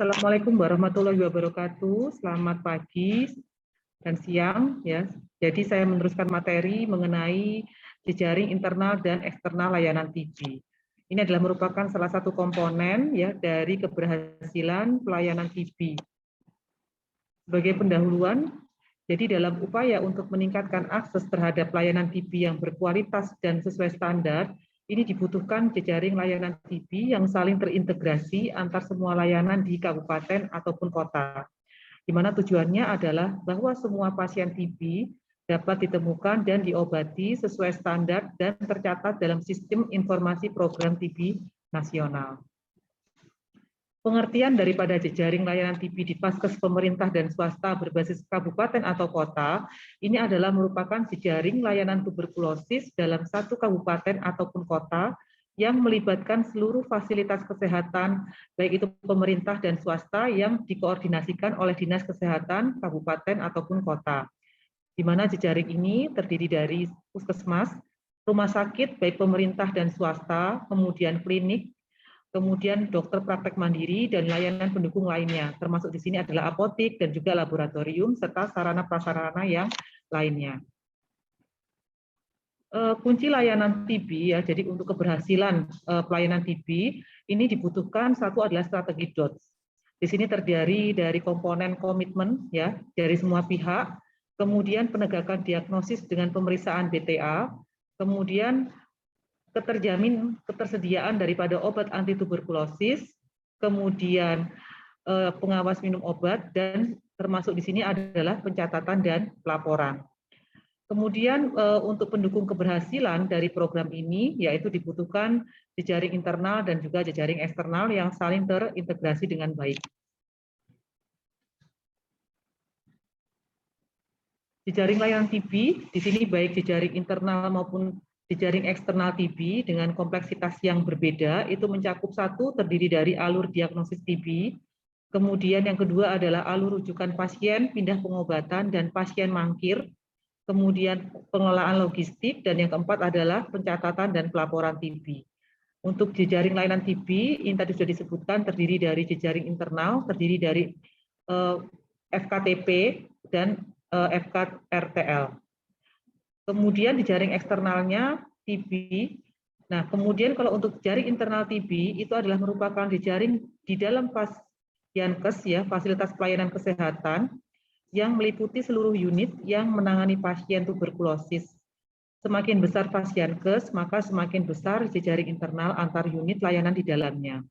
Assalamualaikum warahmatullahi wabarakatuh. Selamat pagi dan siang ya. Jadi saya meneruskan materi mengenai jejaring internal dan eksternal layanan TB. Ini adalah merupakan salah satu komponen ya dari keberhasilan pelayanan TB. Sebagai pendahuluan, jadi dalam upaya untuk meningkatkan akses terhadap layanan TB yang berkualitas dan sesuai standar, ini dibutuhkan jejaring layanan TB yang saling terintegrasi antar semua layanan di kabupaten ataupun kota. Di mana tujuannya adalah bahwa semua pasien TB dapat ditemukan dan diobati sesuai standar dan tercatat dalam sistem informasi program TB nasional. Pengertian daripada jejaring layanan TB di Vaskes pemerintah dan swasta berbasis kabupaten atau kota, ini adalah merupakan jejaring layanan tuberkulosis dalam satu kabupaten ataupun kota yang melibatkan seluruh fasilitas kesehatan, baik itu pemerintah dan swasta yang dikoordinasikan oleh Dinas Kesehatan kabupaten ataupun kota. Di mana jejaring ini terdiri dari puskesmas, rumah sakit baik pemerintah dan swasta, kemudian klinik, kemudian dokter praktek mandiri dan layanan pendukung lainnya, termasuk di sini adalah apotik dan juga laboratorium serta sarana prasarana yang lainnya. Kunci layanan TB ya, jadi untuk keberhasilan pelayanan TB ini dibutuhkan satu adalah strategi DOTS. Di sini terdiri dari komponen komitmen ya dari semua pihak, kemudian penegakan diagnosis dengan pemeriksaan BTA, kemudian keterjamin ketersediaan daripada obat anti tuberkulosis, kemudian pengawas minum obat, dan termasuk di sini adalah pencatatan dan pelaporan. Kemudian untuk pendukung keberhasilan dari program ini, yaitu dibutuhkan jejaring internal dan juga jejaring eksternal yang saling terintegrasi dengan baik. Jejaring layanan TB, di sini baik jejaring internal maupun jejaring eksternal TB dengan kompleksitas yang berbeda, itu mencakup satu terdiri dari alur diagnosis TB, kemudian yang kedua adalah alur rujukan pasien, pindah pengobatan, dan pasien mangkir, kemudian pengelolaan logistik, dan yang keempat adalah pencatatan dan pelaporan TB. Untuk jejaring layanan TB, ini tadi sudah disebutkan terdiri dari jejaring internal, terdiri dari FKTP dan FKRTL. Kemudian di jaring eksternalnya TB. Nah, kemudian kalau untuk jaring internal TB itu adalah merupakan jejaring di dalam Pasienkes ya, fasilitas pelayanan kesehatan yang meliputi seluruh unit yang menangani pasien tuberkulosis. Semakin besar Pasienkes, maka semakin besar jejaring internal antar unit layanan di dalamnya.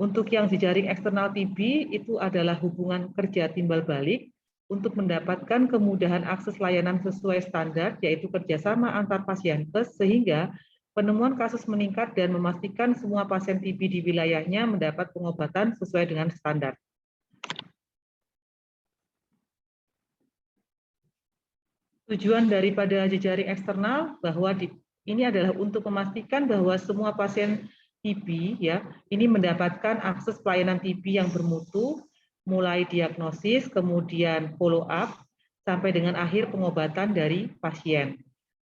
Untuk yang jejaring eksternal TB itu adalah hubungan kerja timbal balik untuk mendapatkan kemudahan akses layanan sesuai standar, yaitu kerjasama antar Pasienkes, sehingga penemuan kasus meningkat dan memastikan semua pasien TB di wilayahnya mendapat pengobatan sesuai dengan standar. Tujuan daripada jejaring eksternal bahwa ini adalah untuk memastikan bahwa semua pasien TB ya ini mendapatkan akses pelayanan TB yang bermutu, mulai diagnosis, kemudian follow up, sampai dengan akhir pengobatan dari pasien.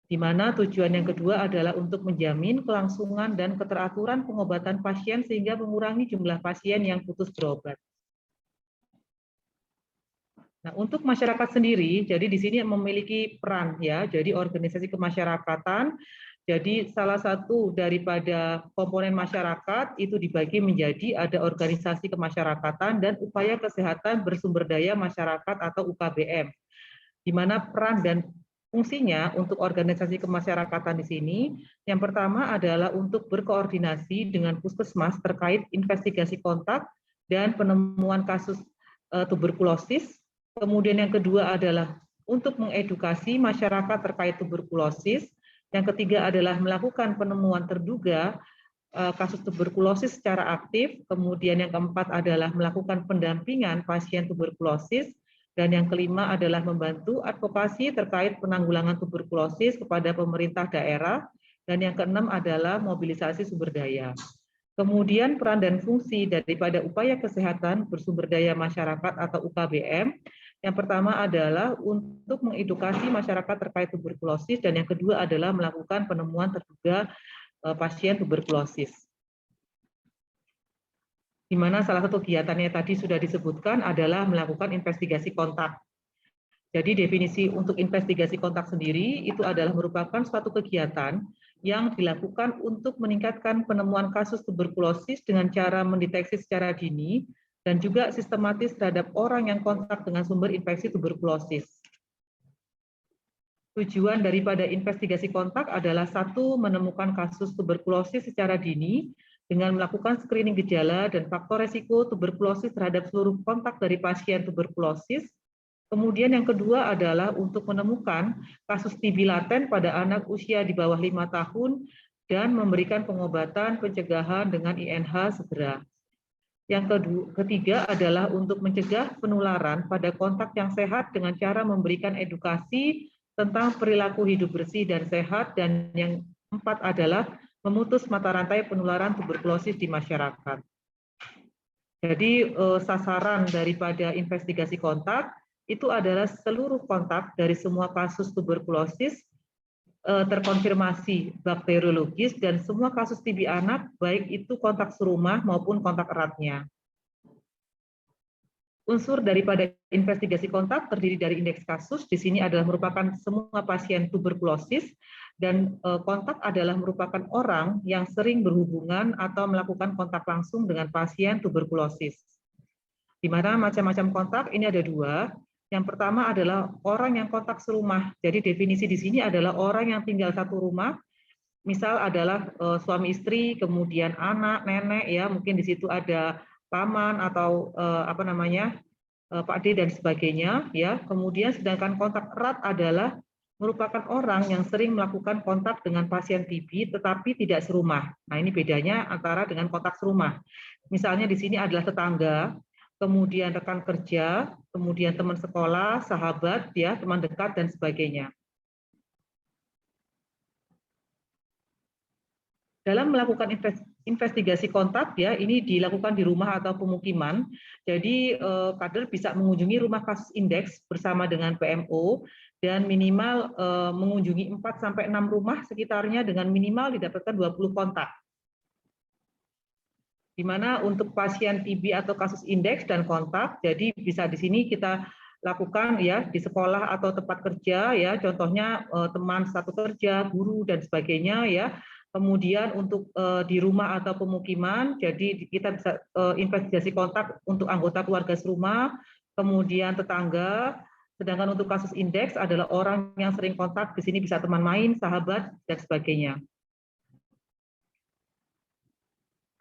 Di mana tujuan yang kedua adalah untuk menjamin kelangsungan dan keteraturan pengobatan pasien sehingga mengurangi jumlah pasien yang putus berobat. Nah, untuk masyarakat sendiri, jadi di sini memiliki peran ya, jadi organisasi kemasyarakatan. Jadi salah satu daripada komponen masyarakat itu dibagi menjadi ada organisasi kemasyarakatan dan upaya kesehatan bersumber daya masyarakat atau UKBM. Di mana peran dan fungsinya untuk organisasi kemasyarakatan di sini, yang pertama adalah untuk berkoordinasi dengan puskesmas terkait investigasi kontak dan penemuan kasus tuberkulosis. Kemudian yang kedua adalah untuk mengedukasi masyarakat terkait tuberkulosis. Yang ketiga adalah melakukan penemuan terduga kasus tuberkulosis secara aktif. Kemudian yang keempat adalah melakukan pendampingan pasien tuberkulosis. Dan yang kelima adalah membantu advokasi terkait penanggulangan tuberkulosis kepada pemerintah daerah. Dan yang keenam adalah mobilisasi sumber daya. Kemudian peran dan fungsi daripada upaya kesehatan bersumber daya masyarakat atau UKBM, yang pertama adalah untuk mengedukasi masyarakat terkait tuberkulosis, dan yang kedua adalah melakukan penemuan terduga pasien tuberkulosis. di mana salah satu kegiatannya tadi sudah disebutkan adalah melakukan investigasi kontak. Jadi definisi untuk investigasi kontak sendiri itu adalah merupakan suatu kegiatan yang dilakukan untuk meningkatkan penemuan kasus tuberkulosis dengan cara mendeteksi secara dini dan juga sistematis terhadap orang yang kontak dengan sumber infeksi tuberkulosis. Tujuan daripada investigasi kontak adalah satu, menemukan kasus tuberkulosis secara dini dengan melakukan screening gejala dan faktor resiko tuberkulosis terhadap seluruh kontak dari pasien tuberkulosis. Kemudian yang kedua adalah untuk menemukan kasus TB laten pada anak usia di bawah 5 tahun dan memberikan pengobatan pencegahan dengan INH segera. Yang ketiga adalah untuk mencegah penularan pada kontak yang sehat dengan cara memberikan edukasi tentang perilaku hidup bersih dan sehat, dan yang keempat adalah memutus mata rantai penularan tuberkulosis di masyarakat. Jadi sasaran daripada investigasi kontak itu adalah seluruh kontak dari semua kasus tuberkulosis terkonfirmasi bakteriologis dan semua kasus TB anak, baik itu kontak serumah maupun kontak eratnya. Unsur daripada investigasi kontak terdiri dari indeks kasus, di sini adalah merupakan semua pasien tuberkulosis, dan kontak adalah merupakan orang yang sering berhubungan atau melakukan kontak langsung dengan pasien tuberkulosis. Di mana macam-macam kontak ini ada dua. Yang pertama adalah orang yang kontak serumah. Jadi definisi di sini adalah orang yang tinggal satu rumah, misal adalah suami istri, kemudian anak, nenek, ya mungkin di situ ada paman atau Pak D dan sebagainya, ya. Kemudian sedangkan kontak erat adalah merupakan orang yang sering melakukan kontak dengan pasien TB tetapi tidak serumah. Nah, ini bedanya antara dengan kontak serumah. Misalnya di sini adalah tetangga, kemudian rekan kerja, kemudian teman sekolah, sahabat, ya, teman dekat dan sebagainya. Dalam melakukan investigasi kontak, ya, ini dilakukan di rumah atau pemukiman. Jadi kader bisa mengunjungi rumah kasus indeks bersama dengan PMO dan minimal mengunjungi 4 sampai 6 rumah sekitarnya dengan minimal didapatkan 20 kontak. Di mana untuk pasien TB atau kasus indeks dan kontak, jadi bisa di sini kita lakukan, ya, di sekolah atau tempat kerja, ya, contohnya teman satu kerja, guru dan sebagainya, ya. Kemudian untuk di rumah atau pemukiman, jadi kita bisa investigasi kontak untuk anggota keluarga serumah, kemudian tetangga. Sedangkan untuk kasus indeks adalah orang yang sering kontak, di sini bisa teman main, sahabat dan sebagainya.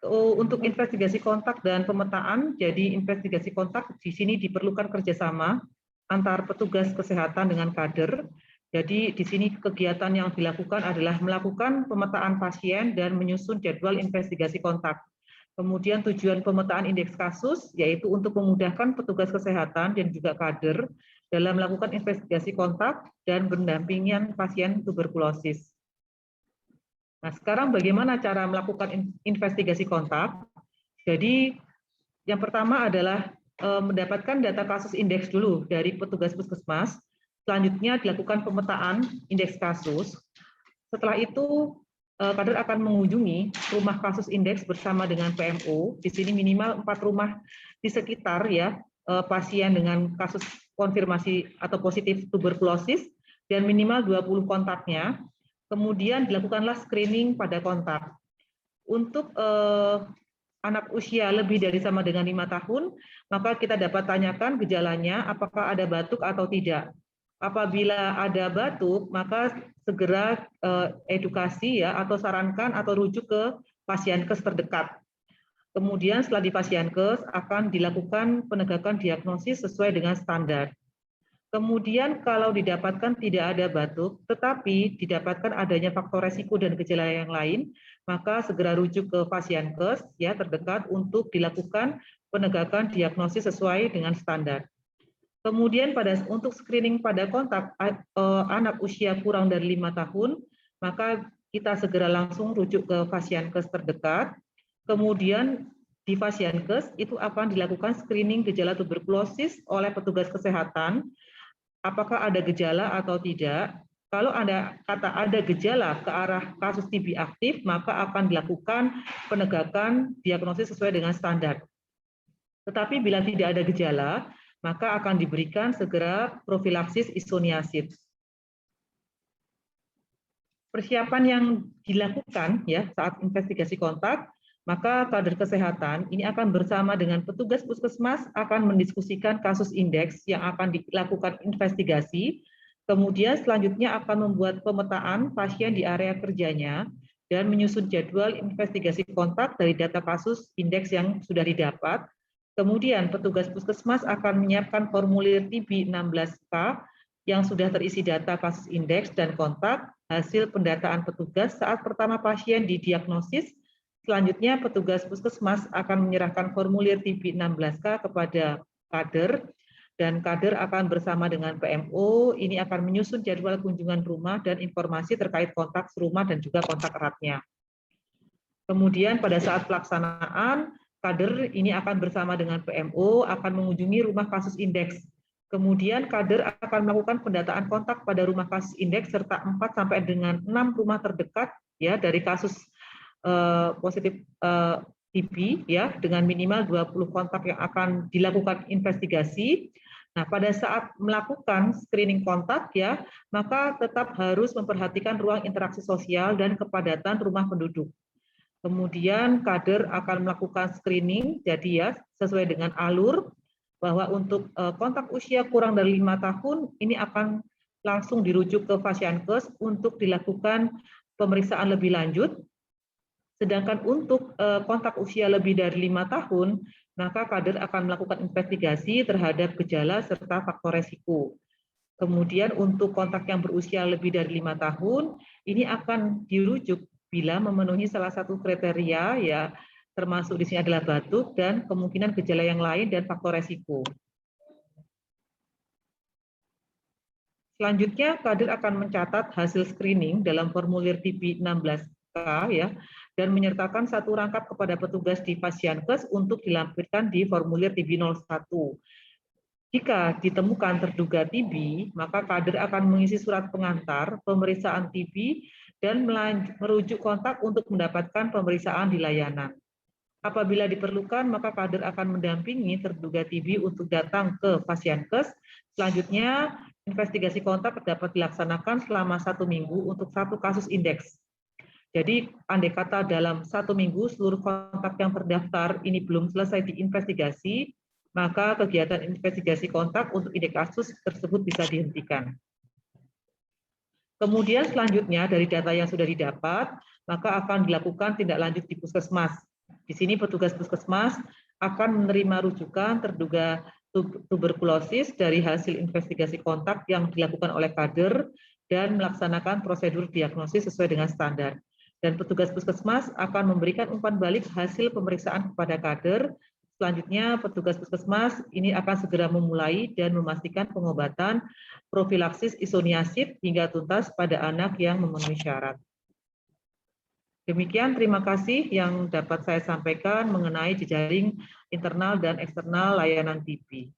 Untuk investigasi kontak dan pemetaan, jadi investigasi kontak di sini diperlukan kerjasama antar petugas kesehatan dengan kader. Jadi di sini kegiatan yang dilakukan adalah melakukan pemetaan pasien dan menyusun jadwal investigasi kontak. Kemudian tujuan pemetaan indeks kasus yaitu untuk memudahkan petugas kesehatan dan juga kader dalam melakukan investigasi kontak dan pendampingan pasien tuberkulosis. Nah, sekarang bagaimana cara melakukan investigasi kontak? Jadi yang pertama adalah mendapatkan data kasus indeks dulu dari petugas puskesmas. Selanjutnya dilakukan pemetaan indeks kasus. Setelah itu kader akan mengunjungi rumah kasus indeks bersama dengan PMO. Di sini minimal 4 rumah di sekitar, ya, pasien dengan kasus konfirmasi atau positif tuberkulosis dan minimal 20 kontaknya. Kemudian dilakukanlah screening pada kontak. Untuk anak usia lebih dari sama dengan 5 tahun, maka kita dapat tanyakan gejalanya apakah ada batuk atau tidak. Apabila ada batuk, maka segera edukasi, ya, atau sarankan atau rujuk ke pasienkes terdekat. Kemudian setelah di pasienkes akan dilakukan penegakan diagnosis sesuai dengan standar. Kemudian kalau didapatkan tidak ada batuk, tetapi didapatkan adanya faktor resiko dan gejala yang lain, maka segera rujuk ke pasienkes, ya, terdekat untuk dilakukan penegakan diagnosis sesuai dengan standar. Kemudian untuk screening pada kontak anak usia kurang dari 5 tahun, maka kita segera langsung rujuk ke pasienkes terdekat. Kemudian di pasienkes itu akan dilakukan screening gejala tuberkulosis oleh petugas kesehatan, apakah ada gejala atau tidak. Kalau ada gejala ke arah kasus TB aktif, maka akan dilakukan penegakan diagnosis sesuai dengan standar. Tetapi bila tidak ada gejala, maka akan diberikan segera profilaksis isoniazid. Persiapan yang dilakukan ya saat investigasi kontak, maka kader kesehatan ini akan bersama dengan petugas puskesmas akan mendiskusikan kasus indeks yang akan dilakukan investigasi. Kemudian selanjutnya akan membuat pemetaan pasien di area kerjanya dan menyusun jadwal investigasi kontak dari data kasus indeks yang sudah didapat. Kemudian petugas puskesmas akan menyiapkan formulir TB 16K yang sudah terisi data kasus indeks dan kontak, hasil pendataan petugas saat pertama pasien didiagnosis. Selanjutnya petugas puskesmas akan menyerahkan formulir TB 16K kepada kader, dan kader akan bersama dengan PMO, ini akan menyusun jadwal kunjungan rumah dan informasi terkait kontak serumah dan juga kontak eratnya. Kemudian pada saat pelaksanaan, kader ini akan bersama dengan PMO akan mengunjungi rumah kasus indeks. Kemudian kader akan melakukan pendataan kontak pada rumah kasus indeks serta 4 sampai dengan 6 rumah terdekat ya dari kasus positif TB ya dengan minimal 20 kontak yang akan dilakukan investigasi. Nah, pada saat melakukan screening kontak ya, maka tetap harus memperhatikan ruang interaksi sosial dan kepadatan rumah penduduk. Kemudian kader akan melakukan screening jadi ya sesuai dengan alur, bahwa untuk kontak usia kurang dari 5 tahun ini akan langsung dirujuk ke Fasiankes untuk dilakukan pemeriksaan lebih lanjut. Sedangkan untuk kontak usia lebih dari 5 tahun, maka kader akan melakukan investigasi terhadap gejala serta faktor resiko. Kemudian untuk kontak yang berusia lebih dari 5 tahun, ini akan dirujuk bila memenuhi salah satu kriteria ya, termasuk di sini adalah batuk dan kemungkinan gejala yang lain dan faktor resiko. Selanjutnya, kader akan mencatat hasil screening dalam formulir TB 16K ya, dan menyertakan satu rangkap kepada petugas di Fasiankes untuk dilampirkan di formulir TB 01. Jika ditemukan terduga TB, maka kader akan mengisi surat pengantar pemeriksaan TB dan merujuk kontak untuk mendapatkan pemeriksaan di layanan. Apabila diperlukan, maka kader akan mendampingi terduga TB untuk datang ke Fasiankes. Selanjutnya, investigasi kontak dapat dilaksanakan selama 1 minggu untuk 1 kasus indeks. Jadi, andai kata dalam 1 minggu seluruh kontak yang terdaftar ini belum selesai diinvestigasi, maka kegiatan investigasi kontak untuk indeks kasus tersebut bisa dihentikan. Kemudian selanjutnya dari data yang sudah didapat, maka akan dilakukan tindak lanjut di puskesmas. Di sini petugas puskesmas akan menerima rujukan terduga tuberkulosis dari hasil investigasi kontak yang dilakukan oleh kader dan melaksanakan prosedur diagnosis sesuai dengan standar. Dan petugas puskesmas akan memberikan umpan balik hasil pemeriksaan kepada kader. Selanjutnya petugas puskesmas ini akan segera memulai dan memastikan pengobatan profilaksis isoniazid hingga tuntas pada anak yang memenuhi syarat. Demikian, terima kasih yang dapat saya sampaikan mengenai jejaring internal dan eksternal layanan TB.